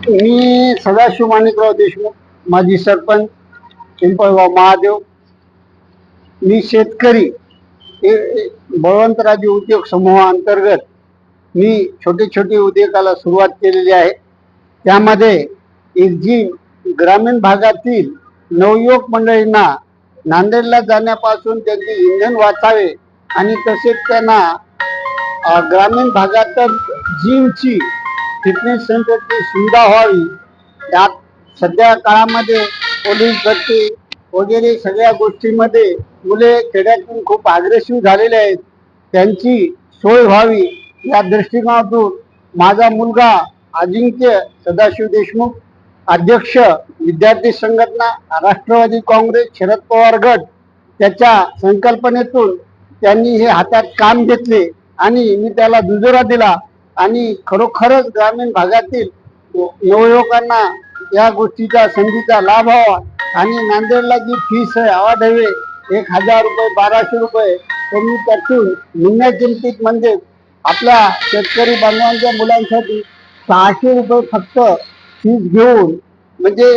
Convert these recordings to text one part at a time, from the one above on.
मी सदाशिव माणिकराव देशमुख, माजी सरपंच, पिंपळगाव महादेव. मी शेतकरी बळवंतराजे उद्योग समूहाअंतर्गत मी छोटे छोटे उद्योगाला सुरुवात केलेली आहे. त्यामध्ये एक जी ग्रामीण भागातील नवयुवक मंडळींना नांदेडला जाण्यापासून त्यांचे इंधन वाचावे आणि तसेच त्यांना ग्रामीण भागातच जिमची, फिटनेस सेंटरची सुविधा व्हावी. त्यात सध्या काळामध्ये पोलीस भरती वगैरे सगळ्या गोष्टींमध्ये मुले खेड्यातून खूप अग्रेसिव्ह झालेले आहेत. त्यांची सोय व्हावी या दृष्टिकोनातून माझा मुलगा अजिंक्य सदाशिव देशमुख, अध्यक्ष विद्यार्थी संघटना राष्ट्रवादी काँग्रेस शरद पवार गट, त्याच्या संकल्पनेतून त्यांनी हे हातात काम घेतले आणि मी त्याला दुजोरा दिला आणि खरोखरच ग्रामीण भागातील नवयुवकांना या गोष्टीचा संधीचा लाभ व्हावा आणि नांदेडला जी फीस आहे अवाढव्य 1000 रुपये 1200 रुपये, त्यांनी त्यातून निम्म्या किमतीत म्हणजे आपल्या शेतकरी बांधवांच्या मुलांसाठी 600 रुपये फक्त फीस घेऊन म्हणजे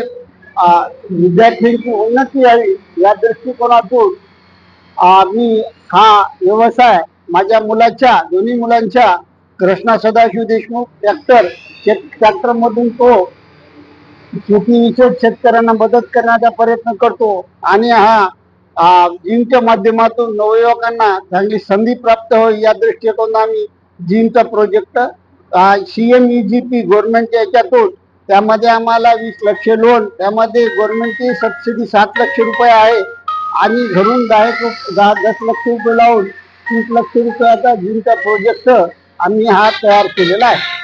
विद्यार्थ्यांची उन्नती व्हावी या दृष्टिकोनातून मी हा व्यवसाय माझ्या मुलाच्या दोन्ही मुलांच्या कृष्णा सदाशिव देशमुख ट्रॅक्टर मधून तो शेतीविषयक शेतकऱ्यांना मदत करण्याचा प्रयत्न करतो आणि हा जिमच्या माध्यमातून नवयुवकांना चांगली संधी प्राप्त होईल या दृष्टिकोनातून आम्ही जिमचा प्रोजेक्ट CMEGP गव्हर्नमेंटच्या याच्यातून त्यामध्ये आम्हाला 20 लक्ष लोन, त्यामध्ये गव्हर्नमेंटची सबसिडी 7 लक्ष रुपये आहे आणि घरून 10 लक्ष रुपये लावून 30 लक्ष रुपयाचा जिमचा प्रोजेक्ट आम्ही हा तयार केलेला आहे.